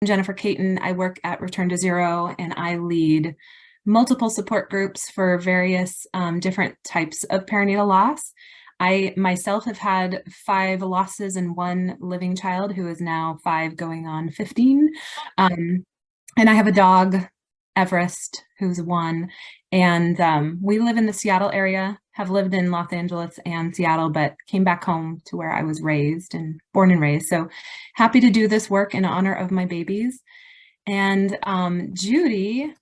Jennifer Caton. I work at Return to Zero, and I lead multiple support groups for various different types of perinatal loss. I myself have had 5 losses and 1 living child who is now 5 going on 15. And I have a dog, Everest, who's 1. And we live in the Seattle area, have lived in Los Angeles and Seattle, but came back home to where I was raised and born and raised. So happy to do this work in honor of my babies. And Judy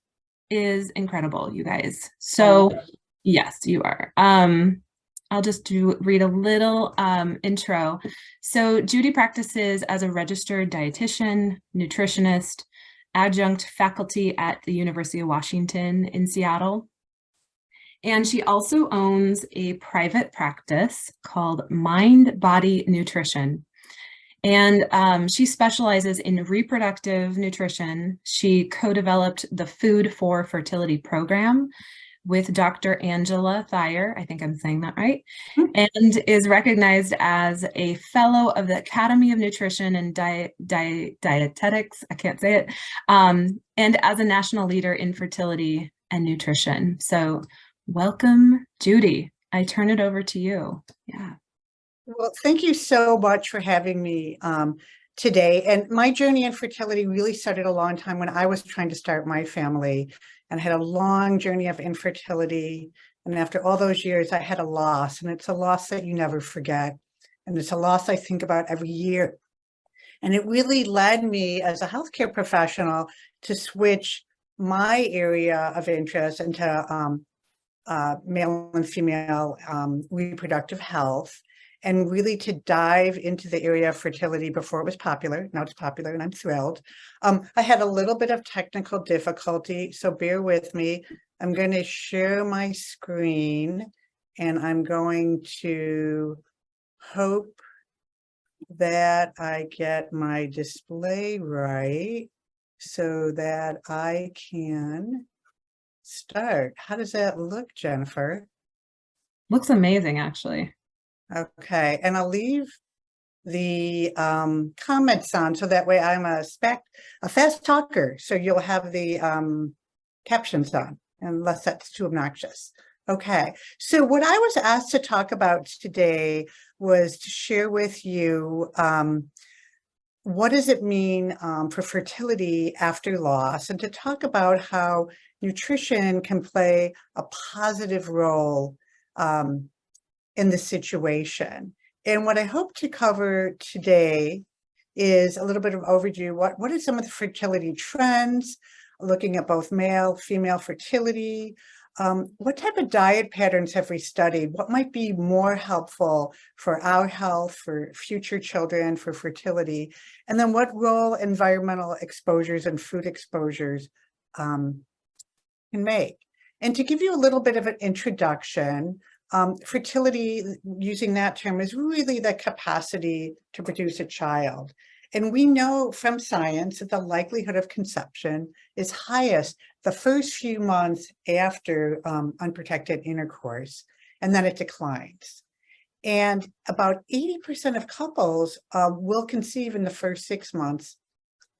is incredible, you guys. So yes, you are. I'll just read a little intro. So Judy practices as a registered dietitian, nutritionist, adjunct faculty at the University of Washington in Seattle. And she also owns a private practice called Mind Body Nutrition. And she specializes in reproductive nutrition. She co-developed the Food for Fertility program with Dr. Angela Thayer, I think I'm saying that right, and is recognized as a fellow of the Academy of Nutrition and Dietetics, I can't say it, and as a national leader in fertility and nutrition. So welcome, Judy. I turn it over to you. Yeah. Well, thank you so much for having me today. And my journey in fertility really started a long time when I was trying to start my family and had a long journey of infertility. And after all those years, I had a loss, and it's a loss that you never forget. And it's a loss I think about every year. And it really led me as a healthcare professional to switch my area of interest into male and female reproductive health, and really to dive into the area of fertility before it was popular. Now it's popular and I'm thrilled. I had a little bit of technical difficulty, so bear with me. I'm going to share my screen, and I'm going to hope that I get my display right so that I can start. How does that look, Jennifer? Looks amazing, actually. Okay, and I'll leave the comments on so that way I'm a fast talker, so you'll have the captions on, unless that's too obnoxious. Okay, so what I was asked to talk about today was to share with you what does it mean for fertility after loss, and to talk about how nutrition can play a positive role in the situation. And what I hope to cover today is a little bit of overview. What are some of the fertility trends, looking at both male, female fertility? What type of diet patterns have we studied? What might be more helpful for our health, for future children, for fertility? And then what role environmental exposures and food exposures can make? And to give you a little bit of an introduction, fertility, using that term, is really the capacity to produce a child. And we know from science that the likelihood of conception is highest the first few months after unprotected intercourse, and then it declines. And about 80% of couples will conceive in the first 6 months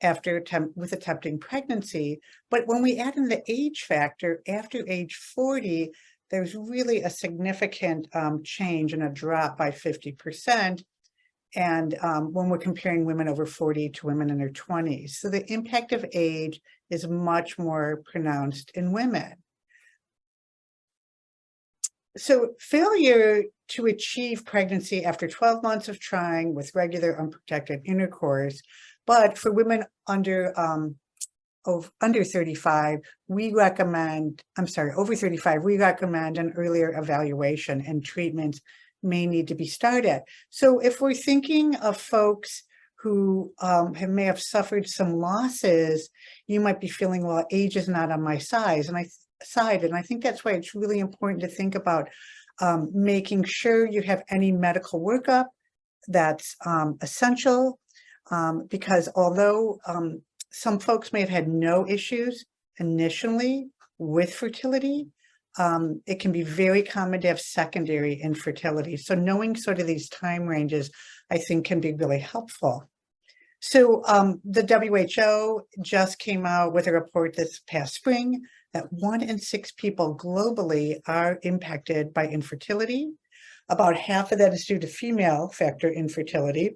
after attempting pregnancy. But when we add in the age factor, after age 40, there's really a significant change and a drop by 50%. And when we're comparing women over 40 to women in their 20s. So the impact of age is much more pronounced in women. So failure to achieve pregnancy after 12 months of trying with regular unprotected intercourse, but for women under 35, we recommend, over 35, we recommend an earlier evaluation, and treatments may need to be started. So if we're thinking of folks who may have suffered some losses, you might be feeling, well, age is not on my side. And I think that's why it's really important to think about making sure you have any medical workup that's essential, because although some folks may have had no issues initially with fertility, it can be very common to have secondary infertility. So knowing sort of these time ranges, I think, can be really helpful. So the WHO just came out with a report this past spring that 1 in 6 people globally are impacted by infertility. About half of that is due to female factor infertility.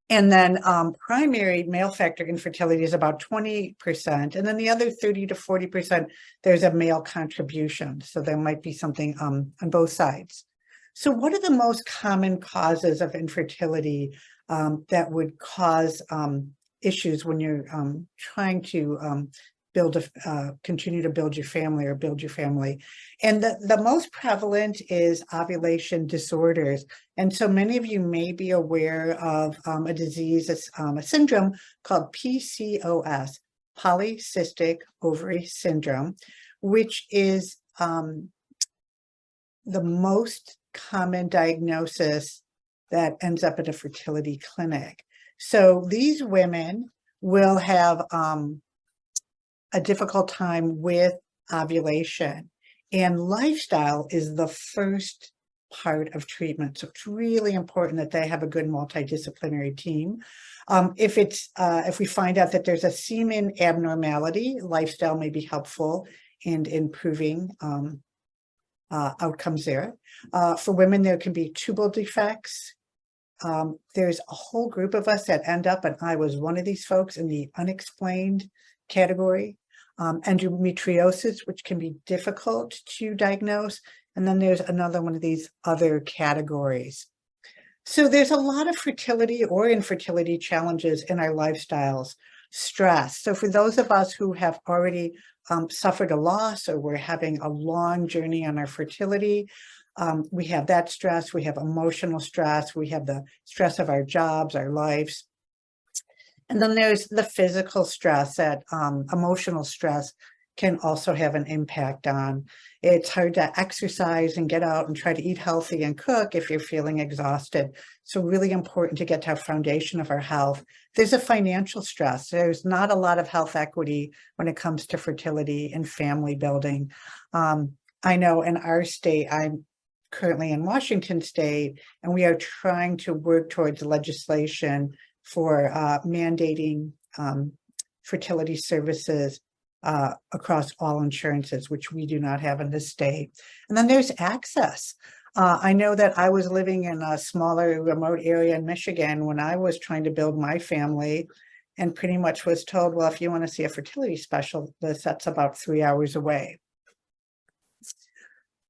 And then primary male factor infertility is about 20%. And then the other 30 to 40%, there's a male contribution. So there might be something on both sides. So what are the most common causes of infertility that would cause issues when you're trying to continue to build your family or build your family? And the most prevalent is ovulation disorders. And so many of you may be aware of a disease, a syndrome called PCOS, polycystic ovary syndrome, which is the most common diagnosis that ends up at a fertility clinic. So these women will have a difficult time with ovulation, and lifestyle is the first part of treatment. So it's really important that they have a good multidisciplinary team. If we find out that there's a semen abnormality, lifestyle may be helpful in improving outcomes there. For women, there can be tubal defects. There's a whole group of us that end up, and I was one of these folks, in the unexplained category. Endometriosis, which can be difficult to diagnose. And then there's another one of these other categories. So there's a lot of fertility or infertility challenges in our lifestyles. Stress. So for those of us who have already suffered a loss, or we're having a long journey on our fertility, we have that stress, we have emotional stress, we have the stress of our jobs, our lives. And then there's the physical stress that emotional stress can also have an impact on. It's hard to exercise and get out and try to eat healthy and cook if you're feeling exhausted. So really important to get to a foundation of our health. There's a financial stress. There's not a lot of health equity when it comes to fertility and family building. I know in our state, I'm currently in Washington State, and we are trying to work towards legislation for mandating fertility services across all insurances, which we do not have in this state. And then there's access. I know that I was living in a smaller remote area in Michigan when I was trying to build my family, and pretty much was told, well, if you want to see a fertility specialist, that's about 3 hours away.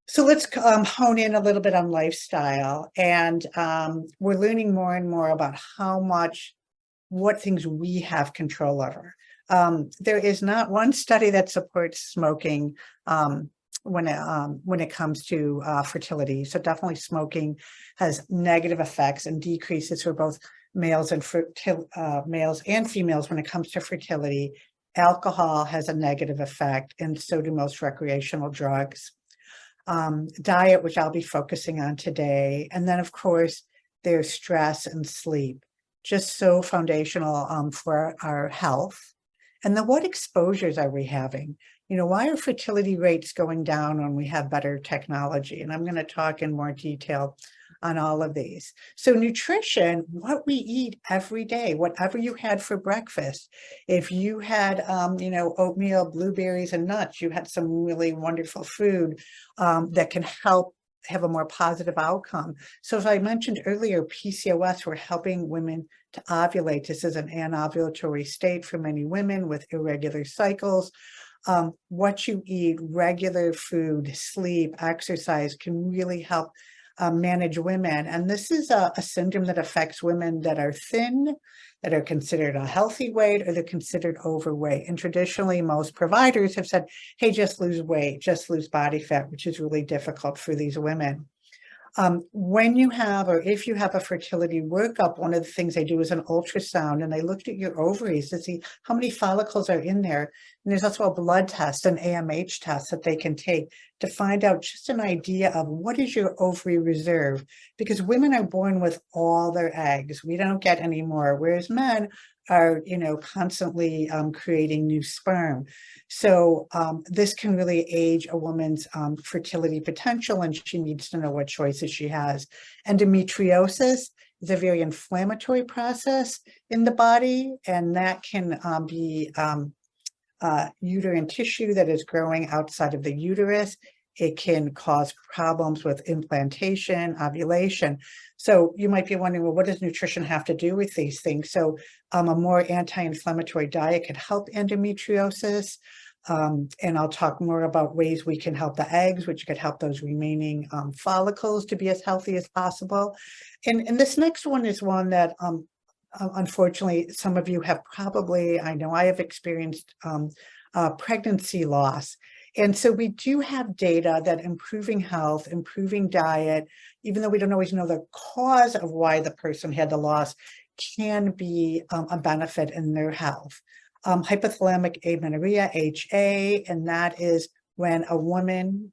So let's hone in a little bit on lifestyle, and we're learning more and more about what things we have control over. There is not one study that supports smoking when it comes to fertility. So definitely smoking has negative effects and decreases for both males and females when it comes to fertility. Alcohol has a negative effect, and so do most recreational drugs. Diet, which I'll be focusing on today. And then, of course, there's stress and sleep, just so foundational for our health. And then what exposures are we having? Why are fertility rates going down when we have better technology? And I'm going to talk in more detail on all of these. So nutrition, what we eat every day, whatever you had for breakfast. If you had, oatmeal, blueberries, and nuts, you had some really wonderful food that can help have a more positive outcome. So as I mentioned earlier, PCOS, we're helping women to ovulate. This is an anovulatory state for many women with irregular cycles. What you eat, regular food, sleep, exercise can really help manage women. And this is a syndrome that affects women that are thin, that are considered a healthy weight, or they're considered overweight. And traditionally, most providers have said, hey, just lose weight, just lose body fat, which is really difficult for these women. When you have, or if you have a fertility workup, one of the things they do is an ultrasound, and they looked at your ovaries to see how many follicles are in there. And there's also a blood test, an AMH test that they can take to find out just an idea of what is your ovary reserve, because women are born with all their eggs. We don't get any more, whereas men are, constantly creating new sperm. So this can really age a woman's fertility potential, and she needs to know what choices she has. Endometriosis is a very inflammatory process in the body, and that can be uterine tissue that is growing outside of the uterus. It can cause problems with implantation, ovulation. So you might be wondering, well, what does nutrition have to do with these things? So a more anti-inflammatory diet could help endometriosis. And I'll talk more about ways we can help the eggs, which could help those remaining follicles to be as healthy as possible. And this next one is one that unfortunately, some of you have probably, I know I have experienced pregnancy loss. And so we do have data that improving health, improving diet, even though we don't always know the cause of why the person had the loss, can be a benefit in their health. Hypothalamic amenorrhea, HA, and that is when a woman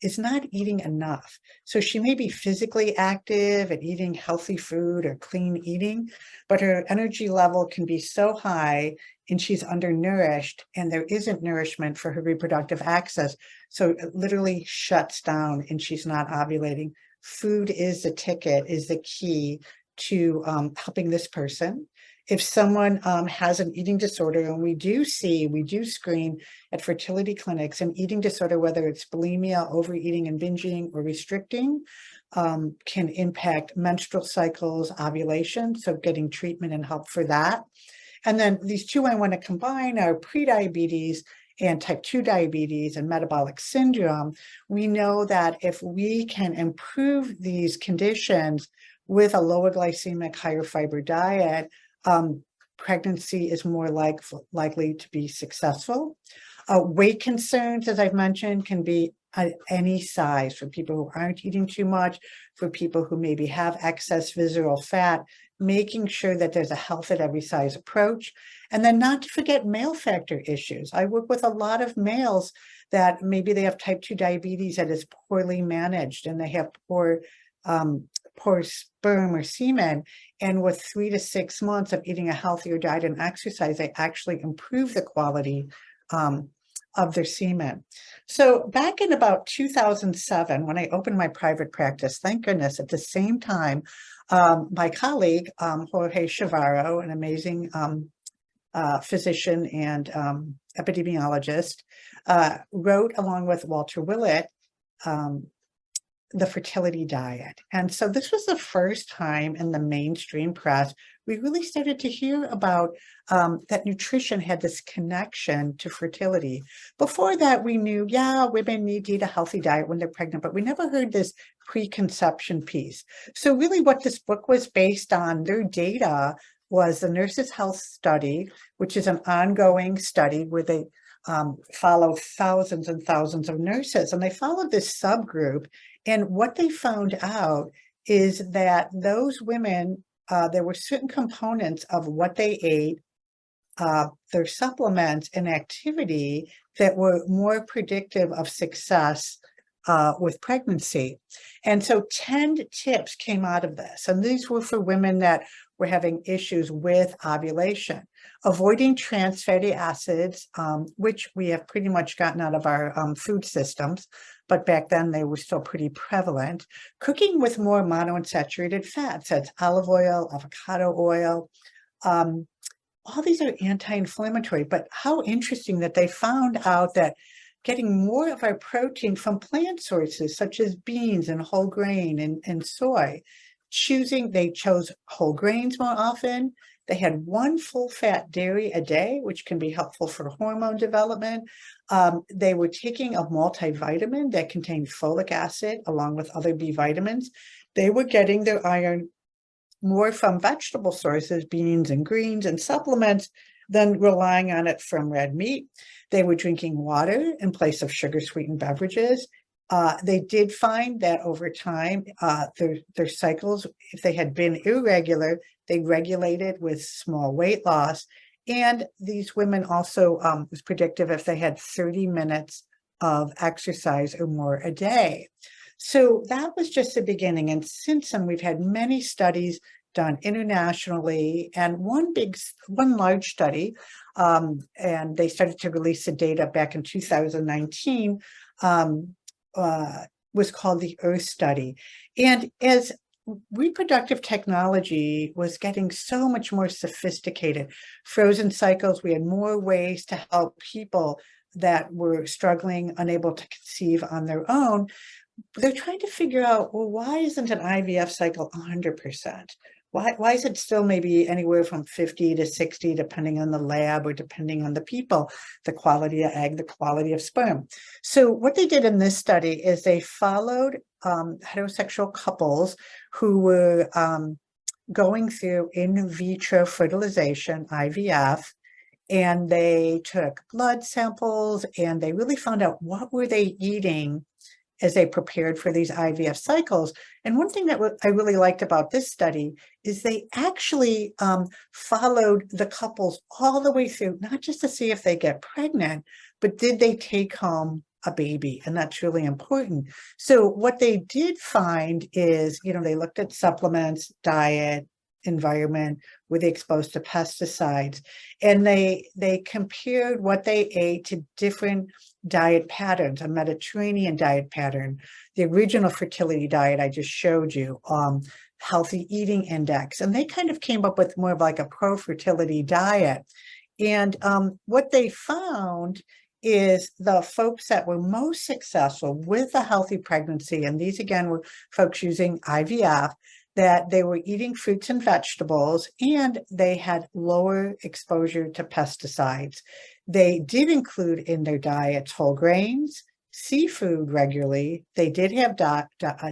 is not eating enough. So she may be physically active and eating healthy food or clean eating, but her energy level can be so high and she's undernourished, and there isn't nourishment for her reproductive axis. So it literally shuts down and she's not ovulating. Food is the ticket, is the key to helping this person. If someone has an eating disorder, and we do screen at fertility clinics an eating disorder, whether it's bulimia, overeating and binging, or restricting, can impact menstrual cycles, ovulation, so getting treatment and help for that. And then these two I want to combine are prediabetes and type 2 diabetes and metabolic syndrome. We know that if we can improve these conditions with a lower glycemic, higher fiber diet, pregnancy is more likely to be successful. Weight concerns, as I've mentioned, can be any size, for people who aren't eating too much, for people who maybe have excess visceral fat, making sure that there's a health at every size approach. And then not to forget male factor issues. I work with a lot of males that maybe they have type 2 diabetes that is poorly managed, and they have poor sperm or semen, and with 3 to 6 months of eating a healthier diet and exercise, they actually improve the quality of their semen. So back in about 2007, when I opened my private practice, thank goodness, at the same time, my colleague, Jorge Chavarro, an amazing physician and epidemiologist, wrote, along with Walter Willett, the fertility diet. And so this was the first time in the mainstream press we really started to hear about that nutrition had this connection to fertility. Before that, we knew, yeah, women need to eat a healthy diet when they're pregnant, but we never heard this preconception piece. So really what this book was based on, their data, was the Nurses' Health Study, which is an ongoing study where they follow thousands and thousands of nurses, and they followed this subgroup. And what they found out is that those women, there were certain components of what they ate, their supplements and activity that were more predictive of success with pregnancy. And so 10 tips came out of this. And these were for women that were having issues with ovulation. Avoiding trans fatty acids, which we have pretty much gotten out of our food systems, but back then they were still pretty prevalent. Cooking with more monounsaturated fats, that's olive oil, avocado oil. All these are anti-inflammatory, but how interesting that they found out that getting more of our protein from plant sources, such as beans and whole grain and soy. They chose whole grains more often. They had 1 full-fat dairy a day, which can be helpful for hormone development. They were taking a multivitamin that contained folic acid along with other B vitamins. They were getting their iron more from vegetable sources, beans and greens and supplements, than relying on it from red meat. They were drinking water in place of sugar-sweetened beverages. They did find that over time, their cycles, if they had been irregular, they regulated with small weight loss. And these women also was predictive if they had 30 minutes of exercise or more a day. So that was just the beginning. And since then, we've had many studies done internationally, and one large study, and they started to release the data back in 2019, was called the Earth Study. And as reproductive technology was getting so much more sophisticated. Frozen cycles, we had more ways to help people that were struggling, unable to conceive on their own. They're trying to figure out, well, why isn't an IVF cycle 100%? Why is it still maybe anywhere from 50 to 60, depending on the lab or depending on the people, the quality of egg, the quality of sperm? So what they did in this study is they followed heterosexual couples who were going through in vitro fertilization, IVF, and they took blood samples and they really found out what were they eating as they prepared for these IVF cycles. And one thing that I really liked about this study is they actually followed the couples all the way through, not just to see if they get pregnant, but did they take home a baby? And that's really important. So what they did find is, they looked at supplements, diet, environment, were they exposed to pesticides, and they compared what they ate to different diet patterns, a Mediterranean diet pattern, the original fertility diet I just showed you, healthy eating index, and they kind of came up with more of like a pro-fertility diet. And what they found is the folks that were most successful with a healthy pregnancy, and these again were folks using IVF, that they were eating fruits and vegetables and they had lower exposure to pesticides. They did include in their diets whole grains, seafood regularly. They did have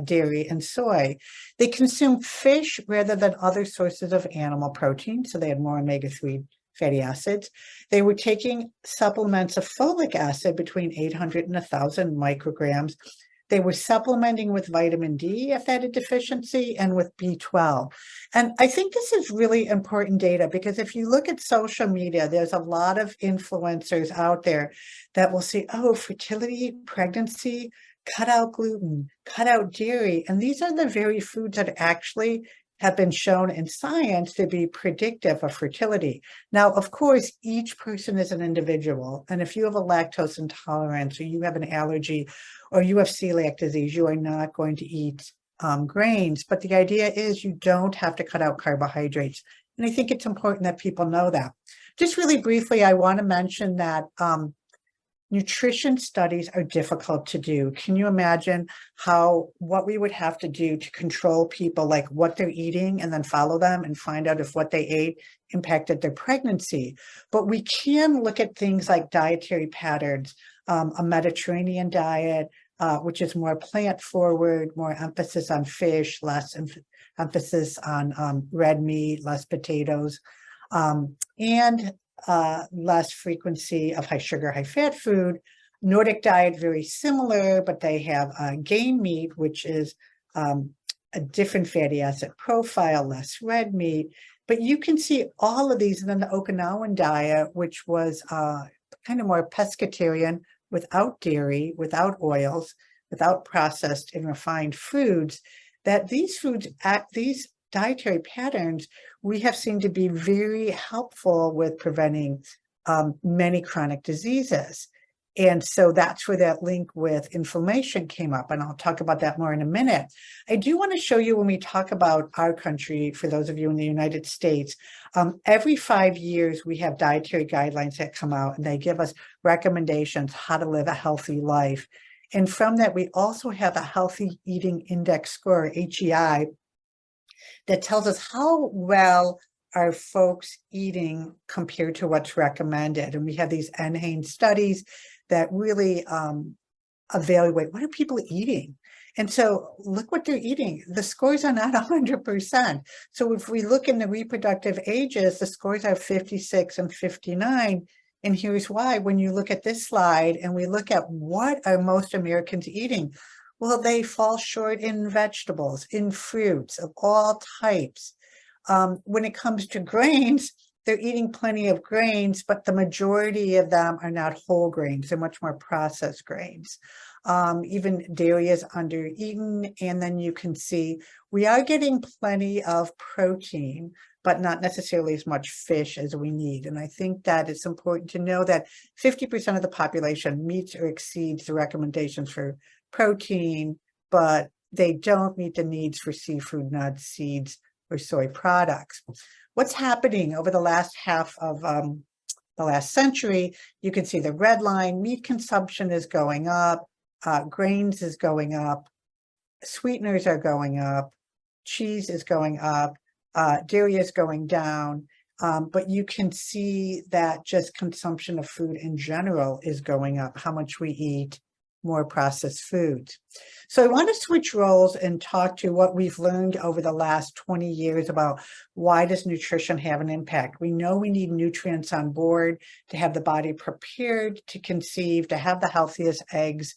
dairy and soy. They consumed fish rather than other sources of animal protein, so they had more omega-3 fatty acids. They were taking supplements of folic acid between 800 and 1,000 micrograms. They were supplementing with vitamin D if they had a deficiency and with B12. And I think this is really important data because if you look at social media, there's a lot of influencers out there that will say, oh, fertility, pregnancy, cut out gluten, cut out dairy. And these are the very foods that actually have been shown in science to be predictive of fertility. Now, of course, each person is an individual. And if you have a lactose intolerance or you have an allergy or you have celiac disease, you are not going to eat grains. But the idea is you don't have to cut out carbohydrates. And I think it's important that people know that. Just really briefly, I want to mention that nutrition studies are difficult to do. Can you imagine what we would have to do to control people, like what they're eating and then follow them and find out if what they ate impacted their pregnancy? But we can look at things like dietary patterns, a Mediterranean diet, which is more plant forward, more emphasis on fish, less emphasis on red meat, less potatoes, and less frequency of high sugar, high fat food. Nordic diet, very similar, but they have game meat, which is a different fatty acid profile, less red meat. But you can see all of these. And then the Okinawan diet, which was kind of more pescatarian, without dairy, without oils, without processed and refined foods, that these dietary patterns we have seen to be very helpful with preventing many chronic diseases. And so that's where that link with inflammation came up. And I'll talk about that more in a minute. I do want to show you when we talk about our country, for those of you in the United States, every 5 years we have dietary guidelines that come out and they give us recommendations how to live a healthy life. And from that, we also have a healthy eating index score, HEI, that tells us how well are folks eating compared to what's recommended. And we have these NHANES studies that really evaluate what are people eating. And so look what they're eating. The scores are not 100%. So if we look in the reproductive ages, the scores are 56 and 59. And here's why. When you look at this slide and we look at what are most Americans eating, well, they fall short in vegetables, in fruits of all types. When it comes to grains, they're eating plenty of grains, but the majority of them are not whole grains. They're much more processed grains. Even dairy is under-eaten. And then you can see we are getting plenty of protein, but not necessarily as much fish as we need. And I think that it's important to know that 50% of the population meets or exceeds the recommendations for protein, but they don't meet the needs for seafood, nuts, seeds, or soy products. What's happening over the last half of the last century? You can see the red line. Meat consumption is going up, grains is going up, sweeteners are going up, cheese is going up, dairy is going down. But you can see that just consumption of food in general is going up, how much we eat, more processed foods. So I want to switch roles and talk to what we've learned over the last 20 years about why does nutrition have an impact. We know we need nutrients on board to have the body prepared to conceive, to have the healthiest eggs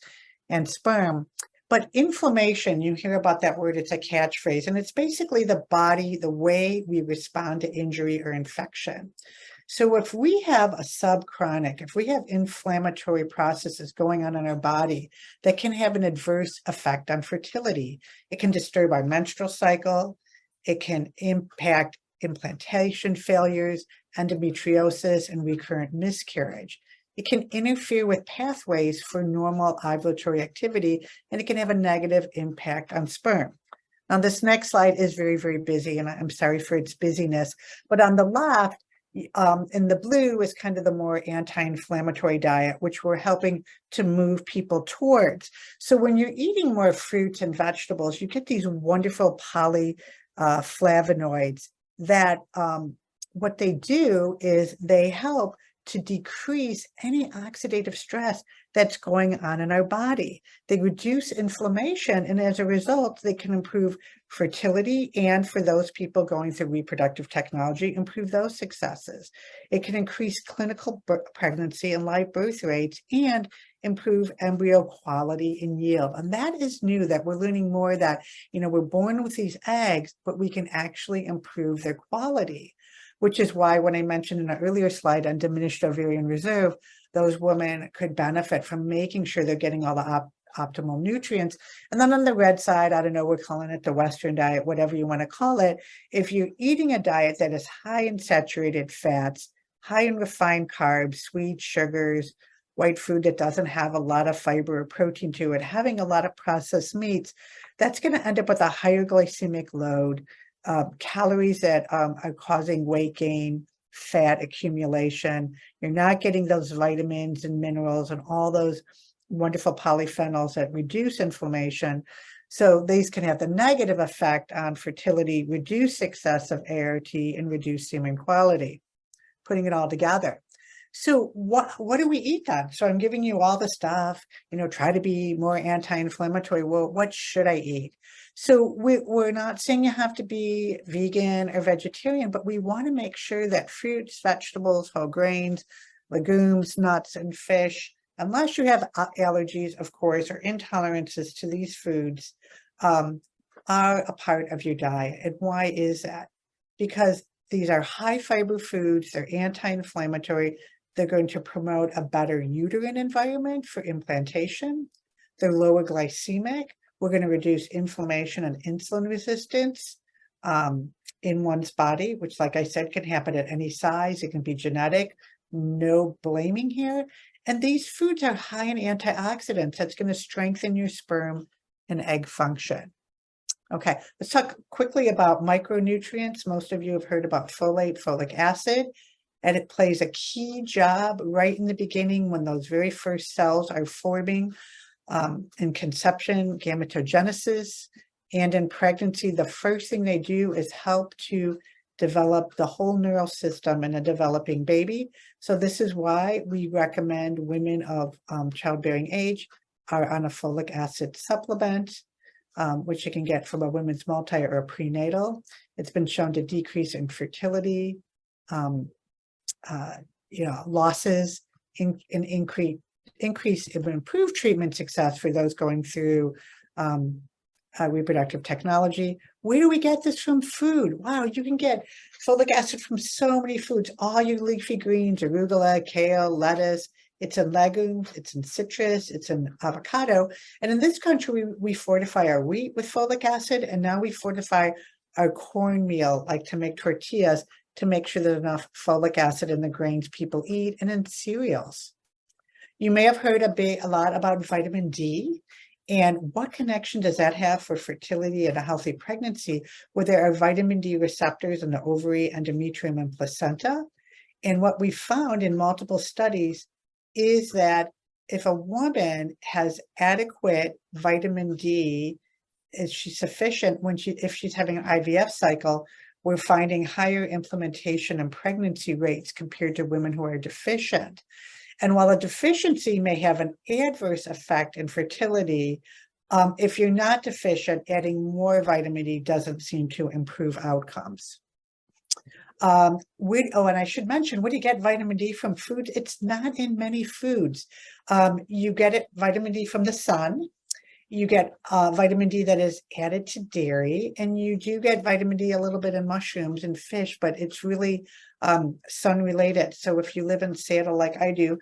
and sperm. But inflammation, you hear about that word, it's a catchphrase, and it's basically the body, the way we respond to injury or infection. So if we have a subchronic, if we have inflammatory processes going on in our body that can have an adverse effect on fertility, it can disturb our menstrual cycle, it can impact implantation failures, endometriosis, and recurrent miscarriage. It can interfere with pathways for normal ovulatory activity, and it can have a negative impact on sperm. Now, this next slide is very, very busy, and I'm sorry for its busyness, but on the left, in the blue is kind of the more anti-inflammatory diet, which we're helping to move people towards. So when you're eating more fruits and vegetables, you get these wonderful polyflavonoids that what they do is they help to decrease any oxidative stress that's going on in our body. They reduce inflammation, and as a result, they can improve fertility, and for those people going through reproductive technology, improve those successes. It can increase clinical pregnancy and live birth rates and improve embryo quality and yield. And that is new, that we're learning more that, we're born with these eggs, but we can actually improve their quality. Which is why when I mentioned in an earlier slide on diminished ovarian reserve, those women could benefit from making sure they're getting all the optimal nutrients. And then on the red side, I don't know, we're calling it the Western diet, whatever you want to call it. If you're eating a diet that is high in saturated fats, high in refined carbs, sweet sugars, white food that doesn't have a lot of fiber or protein to it, having a lot of processed meats, that's going to end up with a higher glycemic load, calories that are causing weight gain, fat accumulation. You're not getting those vitamins and minerals and all those wonderful polyphenols that reduce inflammation. So these can have the negative effect on fertility, reduce success of ART, and reduce semen quality, putting it all together. So what do we eat then? So I'm giving you all the stuff, try to be more anti-inflammatory. Well, what should I eat? So we're not saying you have to be vegan or vegetarian, but we want to make sure that fruits, vegetables, whole grains, legumes, nuts, and fish, unless you have allergies, of course, or intolerances to these foods, are a part of your diet. And why is that? Because these are high fiber foods, they're anti-inflammatory, they're going to promote a better uterine environment for implantation, they're lower glycemic, we're going to reduce inflammation and insulin resistance in one's body, which, like I said, can happen at any size, it can be genetic, no blaming here. And these foods are high in antioxidants, that's going to strengthen your sperm and egg function. Okay, let's talk quickly about micronutrients. Most of you have heard about folate, folic acid, and it plays a key job right in the beginning when those very first cells are forming in conception, gametogenesis, and in pregnancy. The first thing they do is help to develop the whole neural system in a developing baby. So this is why we recommend women of childbearing age are on a folic acid supplement, which you can get from a women's multi or a prenatal. It's been shown to decrease infertility, losses, increase improved treatment success for those going through reproductive technology. Where do we get this from? Food. Wow, you can get folic acid from so many foods, all your leafy greens, arugula, kale, lettuce. It's in legumes, it's in citrus, it's in avocado. And in this country, we fortify our wheat with folic acid, and now we fortify our cornmeal, like to make tortillas, to make sure there's enough folic acid in the grains people eat and in cereals. You may have heard a lot about vitamin D, And what connection does that have for fertility and a healthy pregnancy, where there are vitamin D receptors in the ovary, endometrium, and placenta? And what we found in multiple studies is that if a woman has adequate vitamin D, is she sufficient if she's having an IVF cycle, we're finding higher implantation and pregnancy rates compared to women who are deficient. And while a deficiency may have an adverse effect in fertility, if you're not deficient, adding more vitamin D doesn't seem to improve outcomes. And I should mention, where do you get vitamin D from? Food? It's not in many foods. You get vitamin D from the sun. You get vitamin D that is added to dairy, and you do get vitamin D a little bit in mushrooms and fish, but it's really sun related. So if you live in Seattle like I do,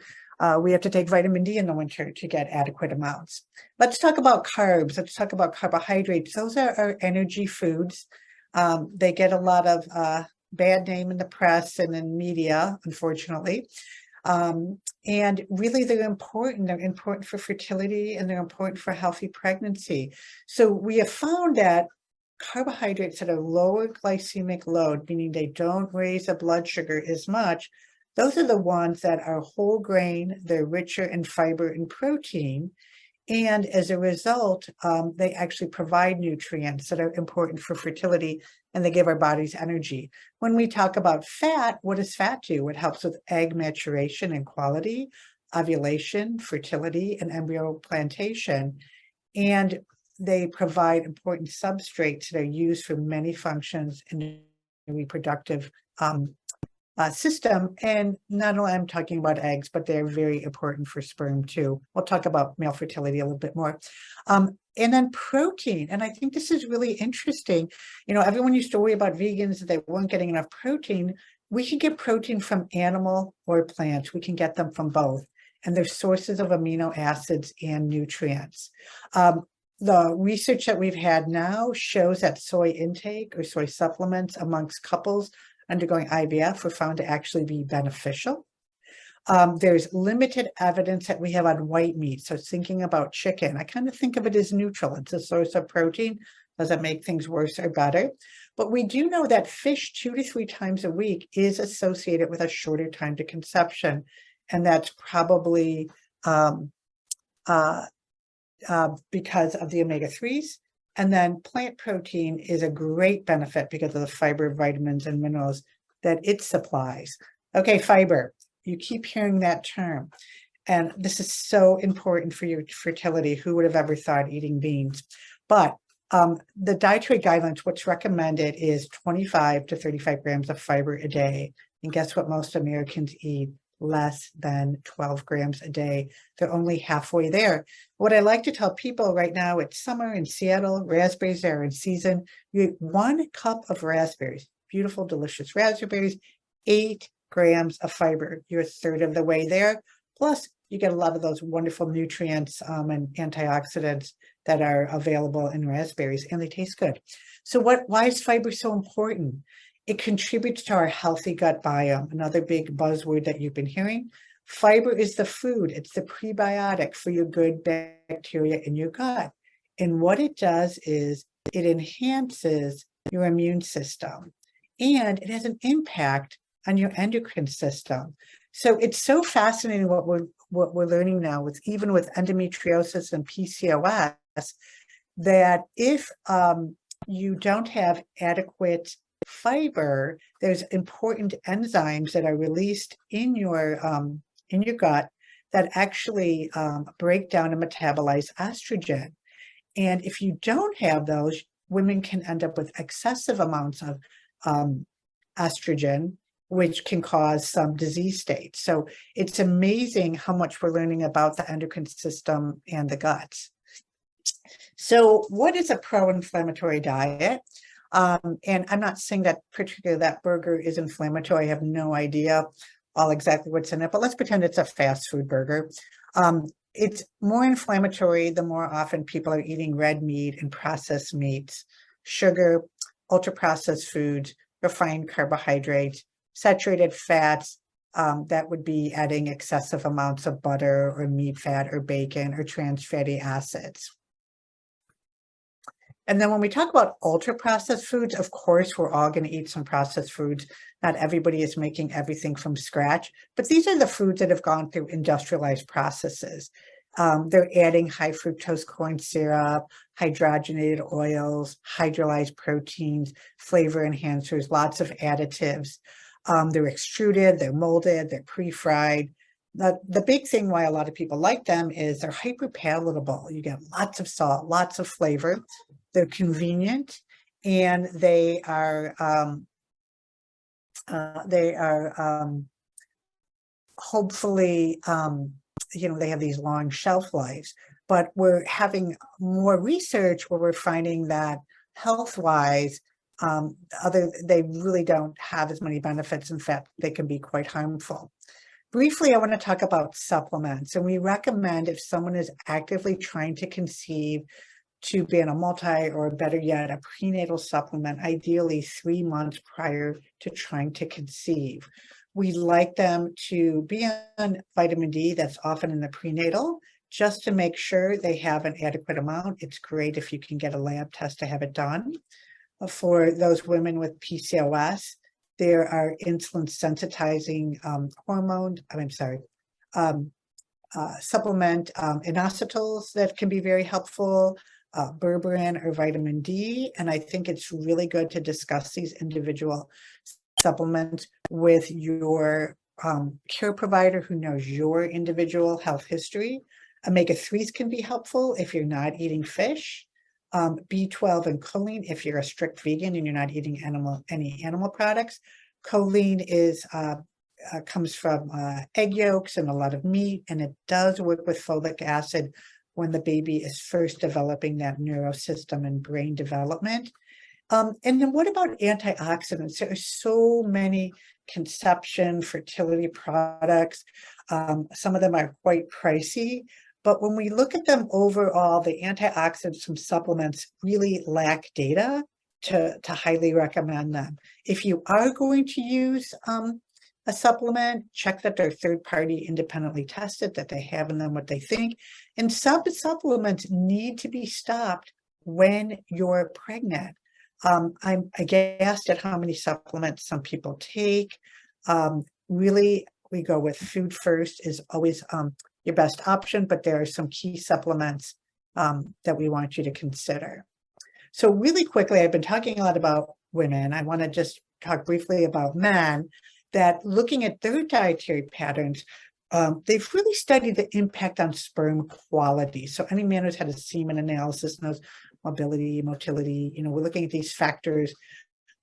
we have to take vitamin D in the winter to get adequate amounts. Let's talk about carbs. Let's talk about carbohydrates. Those are our energy foods. They get a lot of bad name in the press and in media, unfortunately. And really, they're important. They're important for fertility, and they're important for healthy pregnancy. So we have found that carbohydrates that are lower glycemic load, meaning they don't raise the blood sugar as much, those are the ones that are whole grain, they're richer in fiber and protein. And as a result, they actually provide nutrients that are important for fertility, and they give our bodies energy. When we talk about fat, what does fat do? It helps with egg maturation and quality, ovulation, fertility, and embryo plantation. And they provide important substrates that are used for many functions in the reproductive system. And not only I'm talking about eggs, but they're very important for sperm too. We'll talk about male fertility a little bit more. And then protein. And I think this is really interesting. You know, everyone used to worry about vegans that they weren't getting enough protein. We can get protein from animal or plant. We can get them from both. And they're sources of amino acids and nutrients. The research that we've had now shows that soy intake or soy supplements amongst couples undergoing IVF were found to actually be beneficial. There's limited evidence that we have on white meat. So thinking about chicken, I kind of think of it as neutral. It's a source of protein. Doesn't make things worse or better. But we do know that fish 2 to 3 times a week is associated with a shorter time to conception. And that's probably because of the omega-3s. And then plant protein is a great benefit because of the fiber, vitamins, and minerals that it supplies. Okay, fiber. You keep hearing that term. And this is so important for your fertility. Who would have ever thought eating beans? But the dietary guidelines, what's recommended is 25 to 35 grams of fiber a day. And guess what most Americans eat? Less than 12 grams a day. They're only halfway there. What I like to tell people right now, it's summer in Seattle, raspberries are in season. You eat 1 cup of raspberries, beautiful, delicious raspberries, 8 grams of fiber. You're a third of the way there. Plus, you get a lot of those wonderful nutrients and antioxidants that are available in raspberries, and they taste good. So why is fiber so important? It contributes to our healthy gut biome, another big buzzword that you've been hearing. Fiber is the food. It's the prebiotic for your good bacteria in your gut. And what it does is it enhances your immune system, and it has an impact on your endocrine system. So it's so fascinating what we're learning now with even with endometriosis and PCOS, that if you don't have adequate fiber, there's important enzymes that are released in your gut that actually break down and metabolize estrogen. And if you don't have those, women can end up with excessive amounts of estrogen, which can cause some disease states. So it's amazing how much we're learning about the endocrine system and the guts. So what is a pro-inflammatory diet? And I'm not saying that particularly that burger is inflammatory. I have no idea exactly what's in it, but let's pretend it's a fast food burger. It's more inflammatory the more often people are eating red meat and processed meats, sugar, ultra-processed foods, refined carbohydrates, saturated fats. That would be adding excessive amounts of butter or meat fat or bacon or trans fatty acids. And then when we talk about ultra processed foods, of course, we're all going to eat some processed foods. Not everybody is making everything from scratch, but these are the foods that have gone through industrialized processes. They're adding high fructose corn syrup, hydrogenated oils, hydrolyzed proteins, flavor enhancers, lots of additives. They're extruded, they're molded, they're pre-fried. The big thing why a lot of people like them is they're hyper palatable. You get lots of salt, lots of flavor. They're convenient, and they are hopefully, they have these long shelf lives. But we're having more research where we're finding that health-wise, they really don't have as many benefits. In fact, they can be quite harmful. Briefly, I want to talk about supplements, and we recommend if someone is actively trying to conceive to be on a multi, or better yet, a prenatal supplement, ideally 3 months prior to trying to conceive. We like them to be on vitamin D, that's often in the prenatal, just to make sure they have an adequate amount. It's great if you can get a lab test to have it done. For those women with PCOS, there are insulin sensitizing supplement inositols that can be very helpful, berberine or vitamin D. And I think it's really good to discuss these individual supplements with your care provider who knows your individual health history. Omega-3s can be helpful if you're not eating fish. B12 and choline if you're a strict vegan and you're not eating any animal products. Choline comes from egg yolks and a lot of meat, and it does work with folic acid when the baby is first developing that neurosystem and brain development. And then what about antioxidants? There are so many conception, fertility products. Some of them are quite pricey, but when we look at them overall, the antioxidants from supplements really lack data to highly recommend them. If you are going to use a supplement, check that they're third-party independently tested, that they have in them what they think. And some supplements need to be stopped when you're pregnant. I'm aghast at how many supplements some people take. Really, we go with food first is always your best option, but there are some key supplements that we want you to consider. So really quickly, I've been talking a lot about women. I want to just talk briefly about men, that looking at their dietary patterns, they've really studied the impact on sperm quality. So any man who's had a semen analysis knows mobility, motility, we're looking at these factors.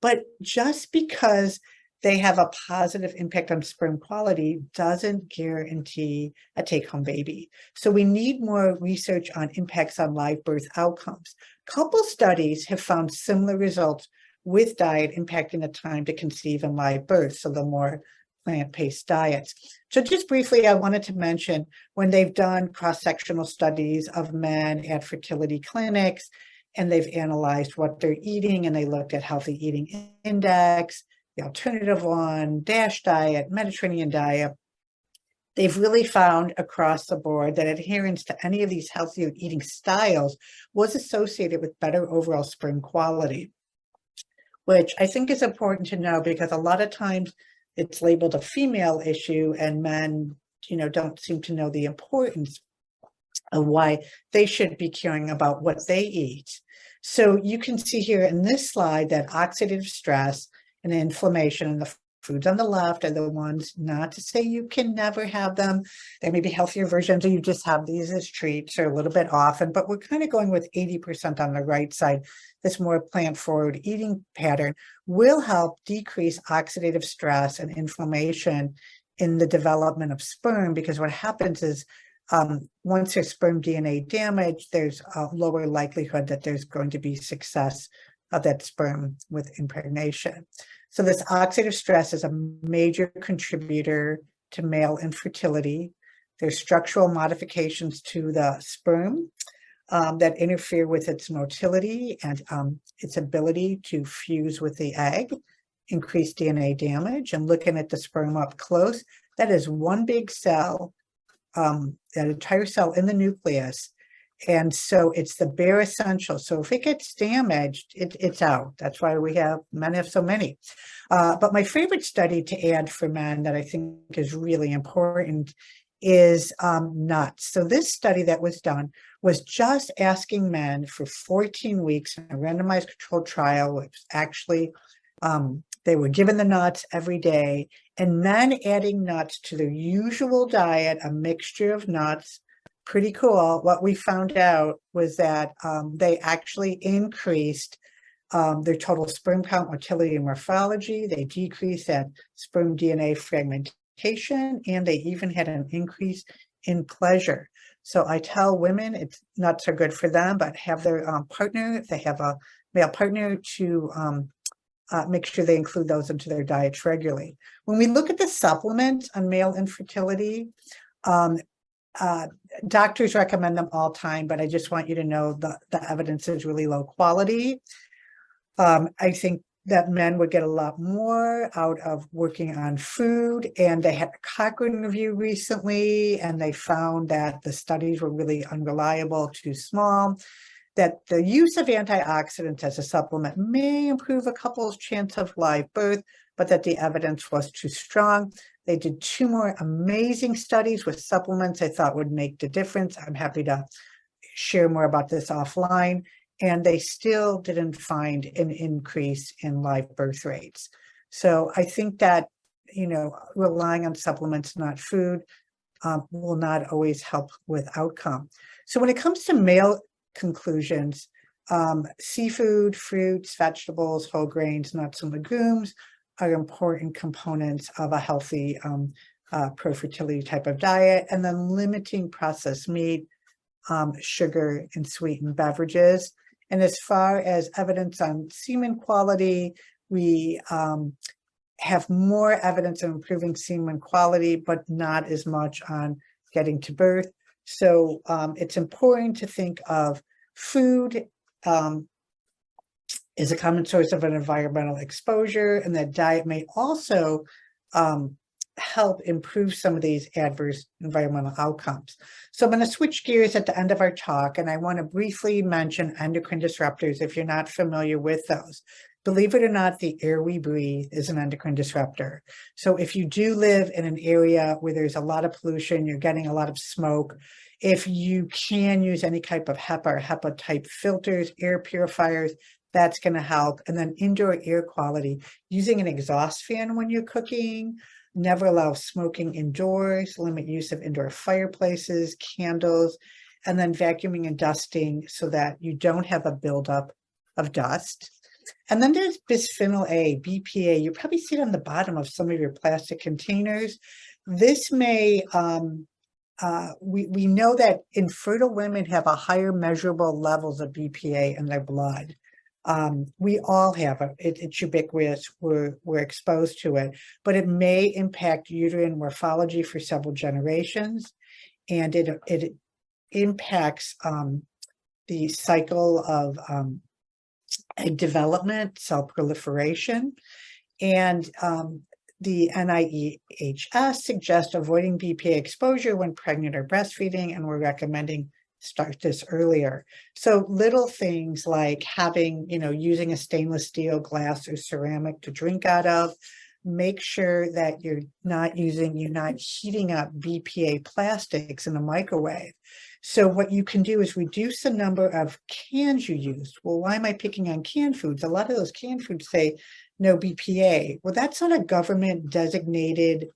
But just because they have a positive impact on sperm quality doesn't guarantee a take-home baby. So we need more research on impacts on live birth outcomes. Couple studies have found similar results with diet impacting the time to conceive and live birth, so the more plant-based diets. So just briefly, I wanted to mention when they've done cross-sectional studies of men at fertility clinics, and they've analyzed what they're eating, and they looked at healthy eating index, the alternative one, DASH diet, Mediterranean diet. They've really found across the board that adherence to any of these healthier eating styles was associated with better overall sperm quality, which I think is important to know because a lot of times it's labeled a female issue and men, don't seem to know the importance of why they should be caring about what they eat. So you can see here in this slide that oxidative stress and inflammation in the foods on the left are the ones, not to say you can never have them. There may be healthier versions or you just have these as treats or a little bit often, but we're kind of going with 80% on the right side. This more plant-forward eating pattern will help decrease oxidative stress and inflammation in the development of sperm, because what happens is once there's sperm DNA damage, there's a lower likelihood that there's going to be success of that sperm with impregnation. So this oxidative stress is a major contributor to male infertility. There's structural modifications to the sperm that interfere with its motility and its ability to fuse with the egg, increase DNA damage. And looking at the sperm up close, that is one big cell, that entire cell in the nucleus, And so it's the bare essentials. So if it gets damaged, it's out. That's why men have so many. But my favorite study to add for men that I think is really important is nuts. So this study that was done was just asking men for 14 weeks in a randomized controlled trial, which actually they were given the nuts every day, and men adding nuts to their usual diet, a mixture of nuts. Pretty cool. What we found out was that they actually increased their total sperm count, motility, and morphology. They decreased that sperm DNA fragmentation, and they even had an increase in pleasure. So I tell women nuts are good for them, but have their partner, if they have a male partner, to make sure they include those into their diets regularly. When we look at the supplements on male infertility, doctors recommend them all time, but I just want you to know the evidence is really low quality. I think that men would get a lot more out of working on food, and they had a Cochrane review recently, and they found that the studies were really unreliable, too small, that the use of antioxidants as a supplement may improve a couple's chance of live birth, but that the evidence was too strong. They did 2 more amazing studies with supplements I thought would make the difference. I'm happy to share more about this offline. And they still didn't find an increase in live birth rates. So I think that, relying on supplements, not food, will not always help with outcome. So when it comes to male conclusions, seafood, fruits, vegetables, whole grains, nuts, and legumes are important components of a healthy pro-fertility type of diet, and then limiting processed meat, sugar, and sweetened beverages. And as far as evidence on semen quality, we have more evidence of improving semen quality, but not as much on getting to birth. So it's important to think of food is a common source of an environmental exposure, and that diet may also help improve some of these adverse environmental outcomes. So I'm going to switch gears at the end of our talk, and I want to briefly mention endocrine disruptors if you're not familiar with those. Believe it or not, the air we breathe is an endocrine disruptor. So if you do live in an area where there's a lot of pollution, you're getting a lot of smoke, if you can use any type of HEPA or HEPA type filters, air purifiers, that's going to help. And then indoor air quality, using an exhaust fan when you're cooking, never allow smoking indoors, limit use of indoor fireplaces, candles, and then vacuuming and dusting so that you don't have a buildup of dust. And then there's bisphenol A, BPA. You probably see it on the bottom of some of your plastic containers. This may, we know that infertile women have a higher measurable levels of BPA in their blood. We all have it. It's ubiquitous. We're exposed to it, but it may impact uterine morphology for several generations, and it impacts the cycle of egg development, cell proliferation, and the NIEHS suggests avoiding BPA exposure when pregnant or breastfeeding, and we're recommending start this earlier. So little things like having, using a stainless steel, glass, or ceramic to drink out of. Make sure that you're not heating up BPA plastics in a microwave. So what you can do is reduce the number of cans you use. Well, why am I picking on canned foods? A lot of those canned foods say no BPA. Well, that's not a government designated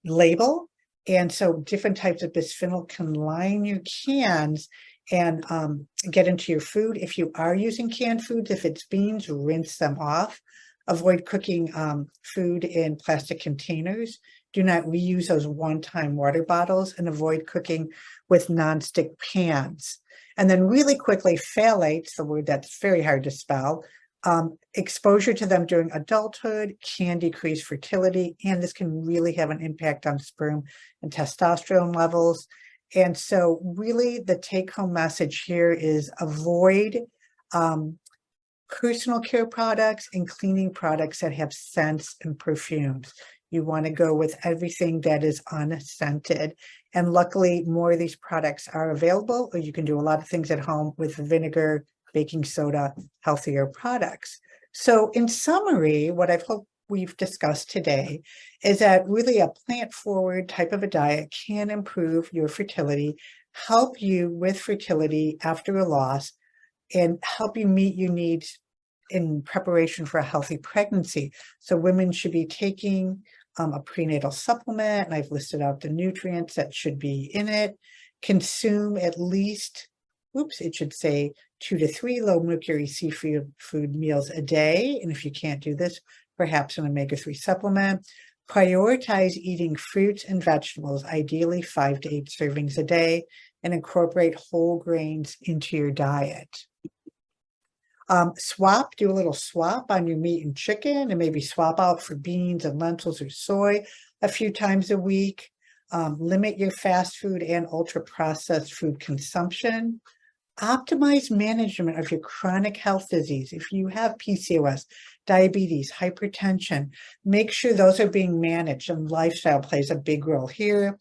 label. And so different types of bisphenol can line your cans and get into your food. If you are using canned foods, if it's beans, rinse them off. Avoid cooking food in plastic containers. Do not reuse those one-time water bottles, and avoid cooking with nonstick pans. And then really quickly, phthalates, the word that's very hard to spell, exposure to them during adulthood can decrease fertility, and this can really have an impact on sperm and testosterone levels. And so really the take-home message here is avoid personal care products and cleaning products that have scents and perfumes. You want to go with everything that is unscented. And luckily, more of these products are available, or you can do a lot of things at home with vinegar, baking soda, healthier products. So in summary, what I hope we've discussed today is that really a plant-forward type of a diet can improve your fertility, help you with fertility after a loss, and help you meet your needs in preparation for a healthy pregnancy. So women should be taking a prenatal supplement, and I've listed out the nutrients that should be in it. Consume at least, it should say 2 to 3 low mercury seafood meals a day. And if you can't do this, perhaps an omega-3 supplement. Prioritize eating fruits and vegetables, ideally 5 to 8 servings a day, and incorporate whole grains into your diet. Do a little swap on your meat and chicken, and maybe swap out for beans and lentils or soy a few times a week. Limit your fast food and ultra processed food consumption. Optimize management of your chronic health disease. If you have PCOS, diabetes, hypertension, make sure those are being managed, and lifestyle plays a big role here.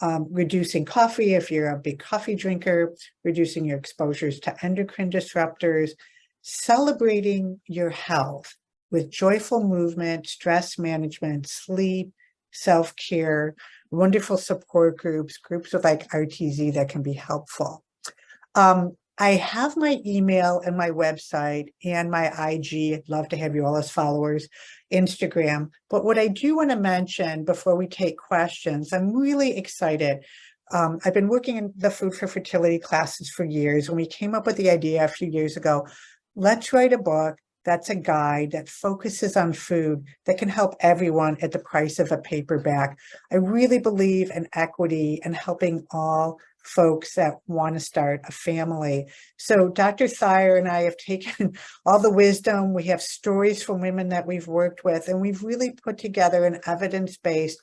Reducing coffee if you're a big coffee drinker, reducing your exposures to endocrine disruptors, celebrating your health with joyful movement, stress management, sleep, self-care, wonderful support groups with like RTZ that can be helpful. I have my email and my website and my IG. I'd love to have you all as followers, Instagram. But what I do want to mention before we take questions, I'm really excited. I've been working in the Food for Fertility classes for years. When we came up with the idea a few years ago, let's write a book that's a guide that focuses on food that can help everyone at the price of a paperback. I really believe in equity and helping all folks that want to start a family. So Dr. Thayer and I have taken all the wisdom. We have stories from women that we've worked with, and we've really put together an evidence-based,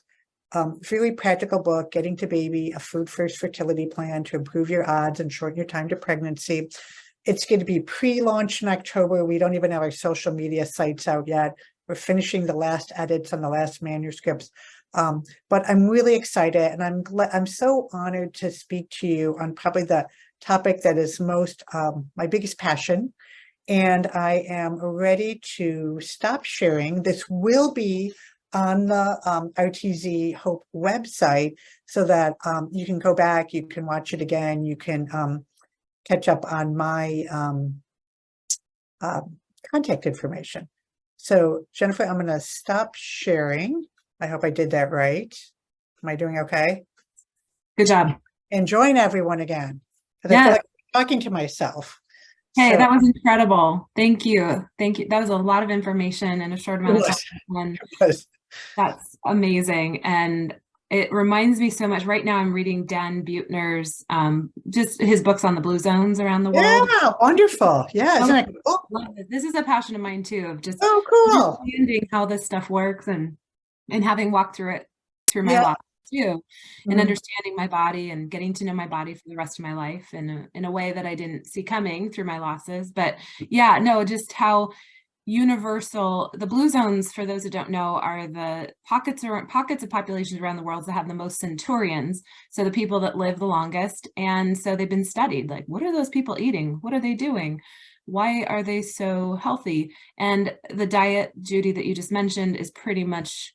really practical book, Getting to Baby, a food-first fertility plan to improve your odds and shorten your time to pregnancy. It's going to be pre-launch in October. We don't even have our social media sites out yet. We're finishing the last edits on the last manuscripts. But I'm really excited, and I'm so honored to speak to you on probably the topic that is most my biggest passion. And I am ready to stop sharing. This will be on the RTZ Hope website, so that you can go back, you can watch it again, you can catch up on my contact information. So Jennifer, I'm going to stop sharing. I hope I did that right. Am I doing okay? Good job. And join everyone again. I Yeah. feel like I'm talking to myself. Hey, So, that was incredible. Thank you. Thank you. That was a lot of information in a short amount of time. And that's amazing. And it reminds me so much. Right now I'm reading Dan Buettner's, just his books on the blue zones around the world. Yeah, wonderful. Yeah, isn't it cool? Love it. This is a passion of mine too, of just cool. understanding how this stuff works, and having walked through my life too, and understanding my body and getting to know my body for the rest of my life in a way that I didn't see coming through my losses. But yeah, no, just how universal the blue zones, for those who don't know, are the pockets of populations around the world that have the most centurions, so the people that live the longest. And so they've been studied, like, what are those people eating? What are they doing? Why are they so healthy? And the diet, Judy, that you just mentioned is pretty much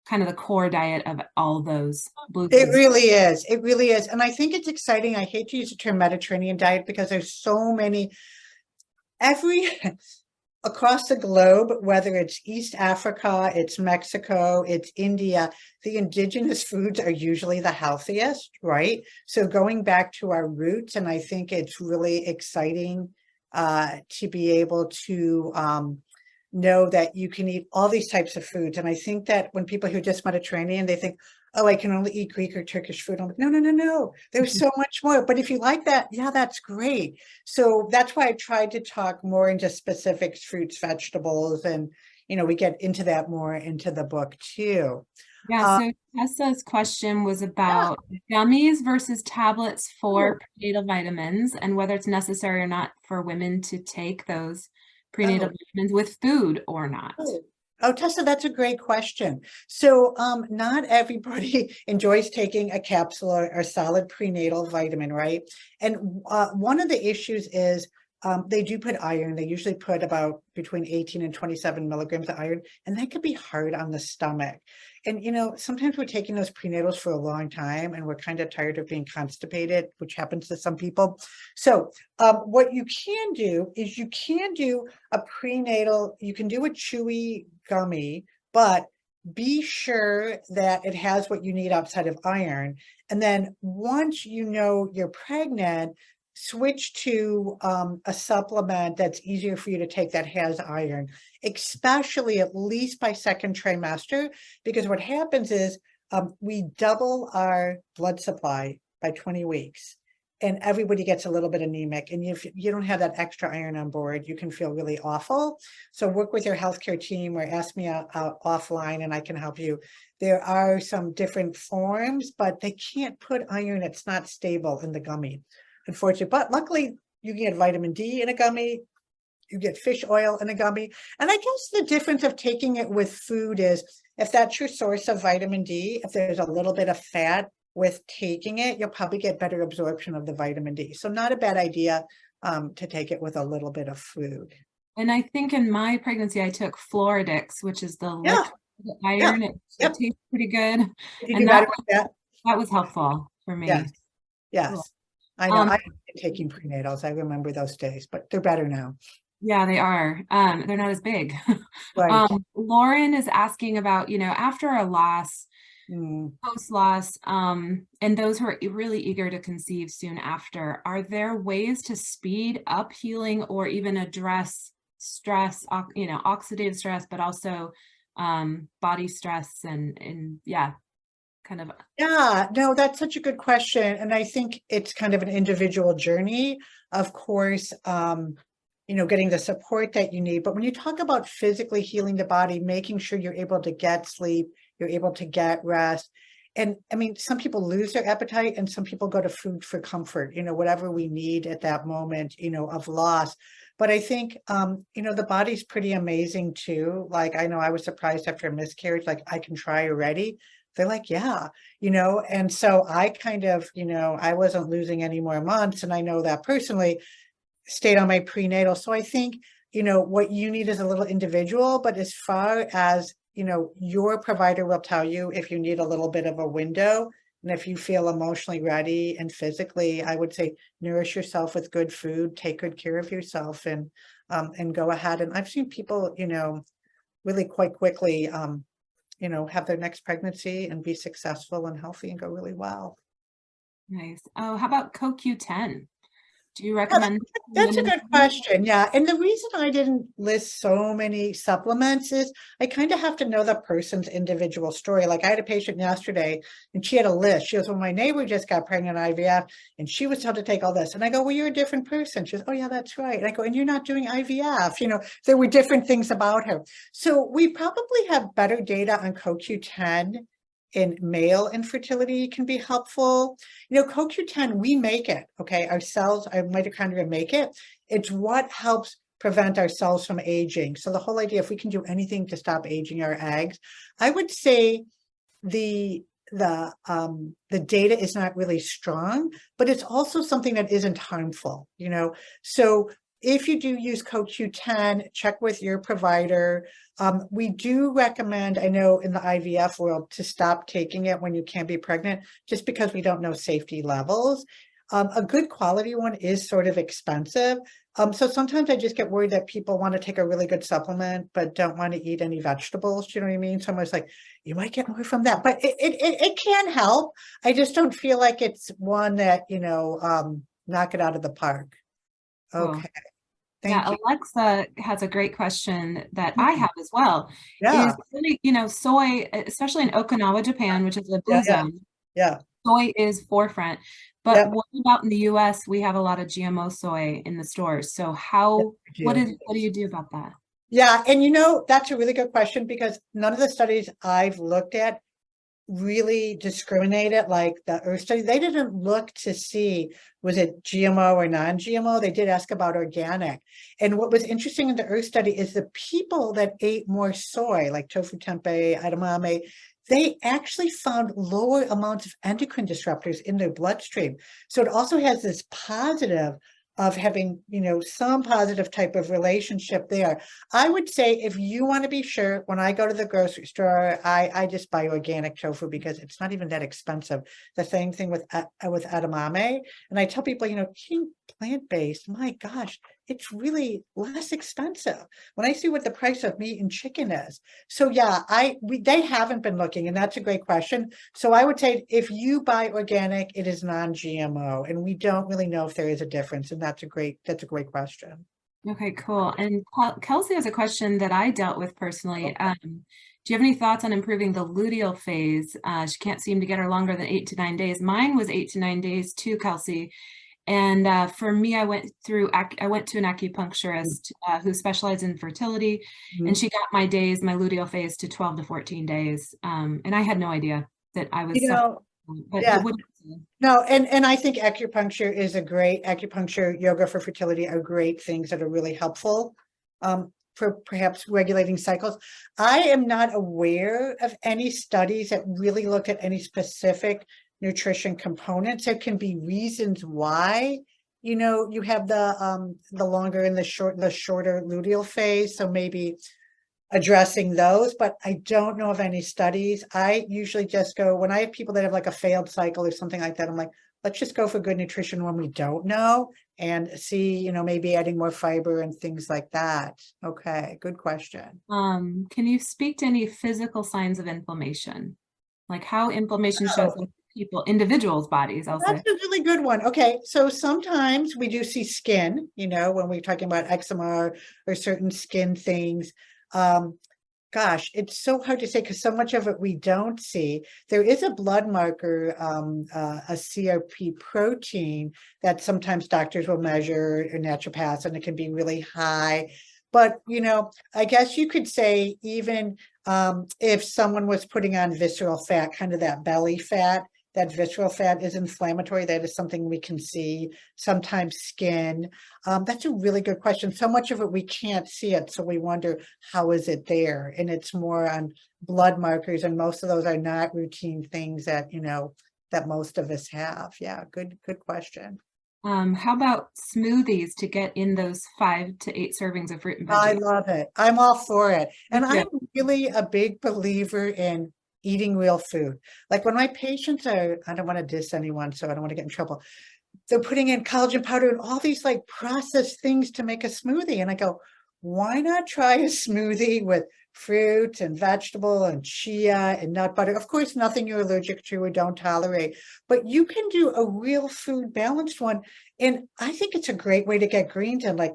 kind of the core diet of all those blue zones. It really is. It really is. And I think it's exciting. I hate to use the term Mediterranean diet because there's so many, across the globe, whether it's East Africa, it's Mexico, it's India, the indigenous foods are usually the healthiest, right? So going back to our roots, and I think it's really exciting to be able to know that you can eat all these types of foods. And I think that when people hear just Mediterranean, they think, oh, I can only eat Greek or Turkish food. I'm like, no. There's so much more. But if you like that, yeah, that's great. So that's why I tried to talk more into specifics, fruits, vegetables, and, we get into that more into the book too. Yeah, so Tessa's question was about gummies versus tablets for prenatal vitamins, and whether it's necessary or not for women to take those prenatal vitamins with food or not. Oh, Tessa, that's a great question. So not everybody enjoys taking a capsule or solid prenatal vitamin, right? And one of the issues is they do put iron. They usually put about between 18 and 27 milligrams of iron, and that could be hard on the stomach. And, you know, sometimes we're taking those prenatals for a long time and we're kind of tired of being constipated, which happens to some people. So what you can do is you can do a prenatal, you can do a chewy gummy, but be sure that it has what you need outside of iron. And then once you know you're pregnant, switch to a supplement that's easier for you to take that has iron, especially at least by second trimester, because what happens is we double our blood supply by 20 weeks. And everybody gets a little bit anemic. And if you don't have that extra iron on board, you can feel really awful. So work with your healthcare team or ask me out offline and I can help you. There are some different forms, but they can't put iron. It's not stable in the gummy, unfortunately. But luckily, you can get vitamin D in a gummy. You get fish oil in a gummy. And I guess the difference of taking it with food is if that's your source of vitamin D, if there's a little bit of fat with taking it, you'll probably get better absorption of the vitamin D. So not a bad idea to take it with a little bit of food. And I think in my pregnancy, I took Floridix, which is the Yeah. liquid iron. It tastes pretty good. Did you And do better with that? that was helpful for me. Yes. Yes. Cool. I know. I've been taking prenatals. I remember those days, but they're better now. Yeah, they are. They're not as big. Right. Lauren is asking about, you know, after a loss, post-loss, and those who are really eager to conceive soon after, are there ways to speed up healing or even address stress, you know, oxidative stress, but also body stress and yeah, kind of. Yeah, no, that's such a good question. And I think it's kind of an individual journey, of course, you know, getting the support that you need. But when you talk about physically healing the body, making sure you're able to get sleep, you're able to get rest. And I mean, some people lose their appetite and some people go to food for comfort, you know, whatever we need at that moment, you know, of loss. But I think, you know, the body's pretty amazing too. Like, I know I was surprised after a miscarriage, like I can try already. They're like, yeah, you know, and so I kind of, you know, I wasn't losing any more months. And I know that personally, stayed on my prenatal. So I think, you know, what you need is a little individual, but as far as, you know, your provider will tell you if you need a little bit of a window. And if you feel emotionally ready and physically, I would say nourish yourself with good food, take good care of yourself and go ahead. And I've seen people, you know, really quite quickly, you know, have their next pregnancy and be successful and healthy and go really well. Nice. Oh, how about CoQ10? Do you recommend? That's a good question. Yeah. And the reason I didn't list so many supplements is I kind of have to know the person's individual story. Like I had a patient yesterday and she had a list. She goes, well, my neighbor just got pregnant IVF and she was told to take all this. And I go, well, you're a different person. She goes, oh yeah, that's right. And I go, and you're not doing IVF. You know, there were different things about her. So we probably have better data on CoQ10 in male infertility can be helpful. You know, CoQ10, we make it, okay? Our cells, our mitochondria make it. It's what helps prevent our cells from aging. So the whole idea, if we can do anything to stop aging our eggs, I would say the data is not really strong, but it's also something that isn't harmful, you know? So if you do use CoQ10, check with your provider. We do recommend, I know in the IVF world, to stop taking it when you can't be pregnant, just because we don't know safety levels. A good quality one is sort of expensive. So sometimes I just get worried that people want to take a really good supplement, but don't want to eat any vegetables. You know what I mean? So I'm always like, you might get more from that, but it can help. I just don't feel like it's one that, you know, knock it out of the park. Okay. Cool. Thank you. Alexa has a great question that I have as well. Yeah. Is really, you know, soy, especially in Okinawa, Japan, which is a blue Yeah. zone, Yeah. soy is forefront. But what about in the US? We have a lot of GMO soy in the stores. So what do you do about that? Yeah, and you know, that's a really good question because none of the studies I've looked at really discriminate it like the Earth study. They didn't look to see, was it GMO or non-GMO? They did ask about organic. And what was interesting in the Earth study is the people that ate more soy, like tofu tempeh, edamame, they actually found lower amounts of endocrine disruptors in their bloodstream. So it also has this positive of having, some positive type of relationship there. I would say if you want to be sure, when I go to the grocery store, I just buy organic tofu because it's not even that expensive. The same thing with edamame. And I tell people, eating plant-based, my gosh, it's really less expensive when I see what the price of meat and chicken is. So yeah, they haven't been looking, and that's a great question. So I would say if you buy organic, it is non-GMO, and we don't really know if there is a difference. And that's a great question. Okay, cool. And Kelsey has a question that I dealt with personally. Do you have any thoughts on improving the luteal phase? She can't seem to get her longer than 8 to 9 days. Mine was 8 to 9 days too, Kelsey. And for me, I went to an acupuncturist who specialized in fertility, and she got my luteal phase to 12 to 14 days. And I had no idea that I was but yeah. what No, and I think acupuncture, yoga for fertility are great things that are really helpful for perhaps regulating cycles. I am not aware of any studies that really look at any specific nutrition components. There can be reasons why, you have the longer and the shorter luteal phase. So maybe addressing those, but I don't know of any studies. I usually just go, when I have people that have like a failed cycle or something like that, I'm like, let's just go for good nutrition when we don't know and see, maybe adding more fiber and things like that. Okay, good question. can you speak to any physical signs of inflammation? Like how inflammation shows up in individuals' bodies, I'll say. That's a really good one. Okay, so sometimes we do see skin, when we're talking about eczema or certain skin things. Gosh, it's so hard to say because so much of it we don't see. There is a blood marker, a CRP protein that sometimes doctors will measure in naturopaths, and it can be really high. But, I guess you could say even if someone was putting on visceral fat, kind of that belly fat, that visceral fat is inflammatory. That is something we can see. Sometimes skin. That's a really good question. So much of it we can't see it, so we wonder how is it there. And it's more on blood markers, and most of those are not routine things that that most of us have. Yeah, good question. How about smoothies to get in those 5 to 8 servings of fruit and veggies? I love it. I'm all for it, and I'm really a big believer in eating real food. Like when my patients are, I don't want to diss anyone, so I don't want to get in trouble. They're putting in collagen powder and all these like processed things to make a smoothie. And I go, why not try a smoothie with fruit and vegetable and chia and nut butter? Of course, nothing you're allergic to or don't tolerate, but you can do a real food balanced one. And I think it's a great way to get greens in. Like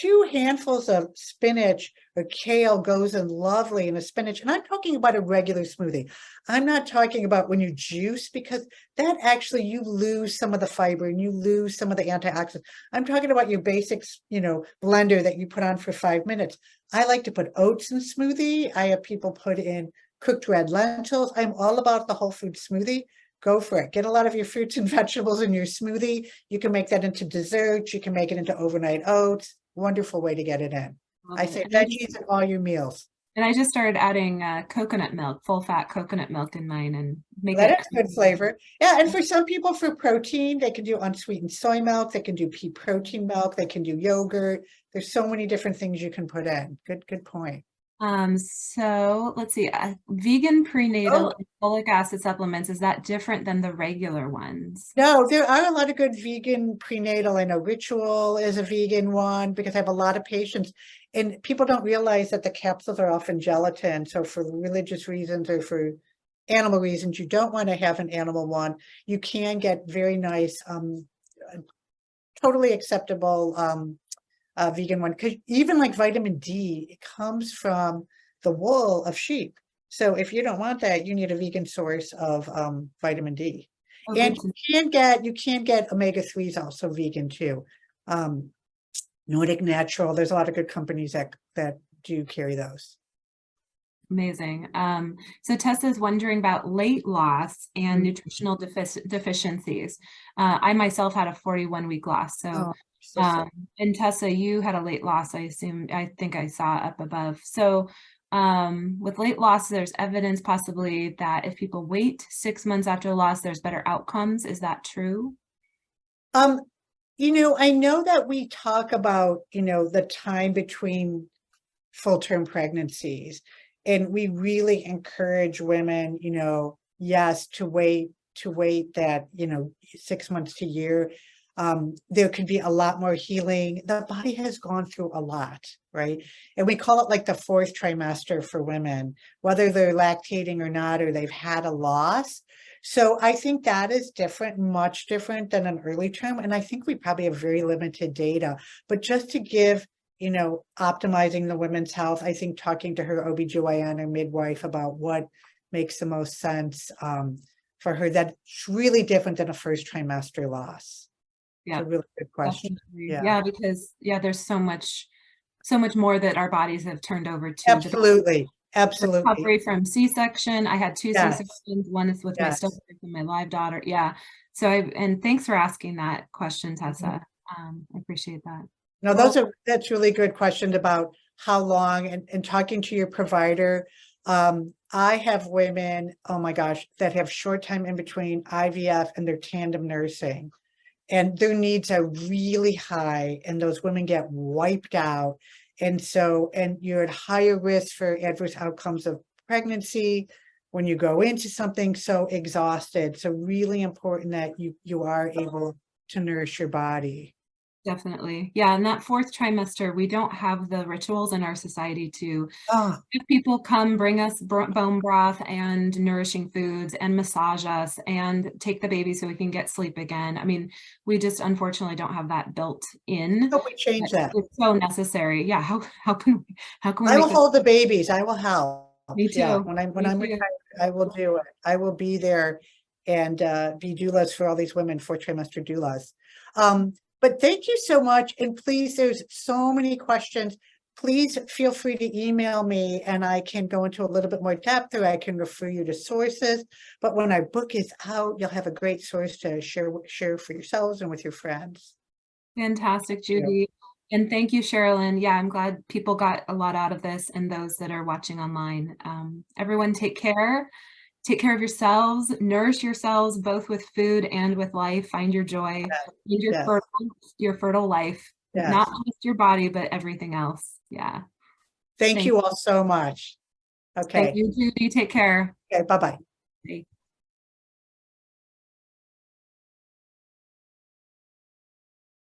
2 handfuls of spinach or kale goes in lovely in a spinach. And I'm talking about a regular smoothie. I'm not talking about when you juice, because that actually you lose some of the fiber and you lose some of the antioxidants. I'm talking about your basics, blender that you put on for 5 minutes. I like to put oats in smoothie. I have people put in cooked red lentils. I'm all about the whole food smoothie. Go for it. Get a lot of your fruits and vegetables in your smoothie. You can make that into dessert. You can make it into overnight oats. Wonderful way to get it in. I say veggies in all your meals. And I just started adding coconut milk, full fat coconut milk in mine, and make that is good flavor. Yeah, and for some people, for protein, they can do unsweetened soy milk. They can do pea protein milk. They can do yogurt. There's so many different things you can put in. Good point. So let's see, vegan prenatal and folic acid supplements, is that different than the regular ones? No, there are a lot of good vegan prenatal. I know Ritual is a vegan one because I have a lot of patients, and people don't realize that the capsules are often gelatin. So for religious reasons or for animal reasons, you don't want to have an animal one. You can get very nice, totally acceptable vegan one, because even like vitamin D, it comes from the wool of sheep. So if you don't want that, you need a vegan source of vitamin D. And you can get omega-3s also vegan too. Nordic Natural, there's a lot of good companies that do carry those. Amazing. So Tessa's wondering about weight loss and nutritional deficiencies. I myself had a 41-week loss. So, so sorry. and Tessa, you had a late loss, I think I saw up above. So with late loss, there's evidence possibly that if people wait 6 months after loss, there's better outcomes. Is that true? I know that we talk about, the time between full-term pregnancies, and we really encourage women, yes, to wait that, 6 months to a year. There could be a lot more healing. The body has gone through a lot, right? And we call it like the fourth trimester for women, whether they're lactating or not, or they've had a loss. So I think that is different, much different than an early term. And I think we probably have very limited data, but just to give, optimizing the women's health, I think talking to her OBGYN or midwife about what makes the most sense for her, that's really different than a first trimester loss. Yeah, it's a really good question. Yeah, because there's so much more that our bodies have turned over to. Absolutely. Recovery from C-section. I had 2 Yes. C-sections. One is with my stillbirth and my live daughter. Yeah. So and thanks for asking that question, Tessa. I appreciate that. No, that's really good questions about how long and talking to your provider. I have women, oh my gosh, that have short time in between IVF and their tandem nursing, and their needs are really high, and those women get wiped out. And you're at higher risk for adverse outcomes of pregnancy when you go into something so exhausted. So really important that you are able to nourish your body. Definitely. Yeah. And that 4th trimester, we don't have the rituals in our society to have people come bring us bone broth and nourishing foods and massage us and take the baby so we can get sleep again. I mean, we just unfortunately don't have that built in. How we change that? It's so necessary. Yeah. How can we I will hold the babies. I will help. Me too. Yeah. When I'm retired, I will do it. I will be there and be doulas for all these women, 4th trimester doulas. But thank you so much. And please, there's so many questions. Please feel free to email me and I can go into a little bit more depth, or I can refer you to sources. But when our book is out, you'll have a great source to share for yourselves and with your friends. Fantastic, Judy. And thank you, Sherilyn. Yeah, I'm glad people got a lot out of this, and those that are watching online. Everyone take care. Take care of yourselves, nourish yourselves, both with food and with life. Find your joy, find your fertile life, not just your body, but everything else. Yeah. Thank you all so much. Okay. Thank you, Judy. Take care. Okay. Bye-bye. Bye.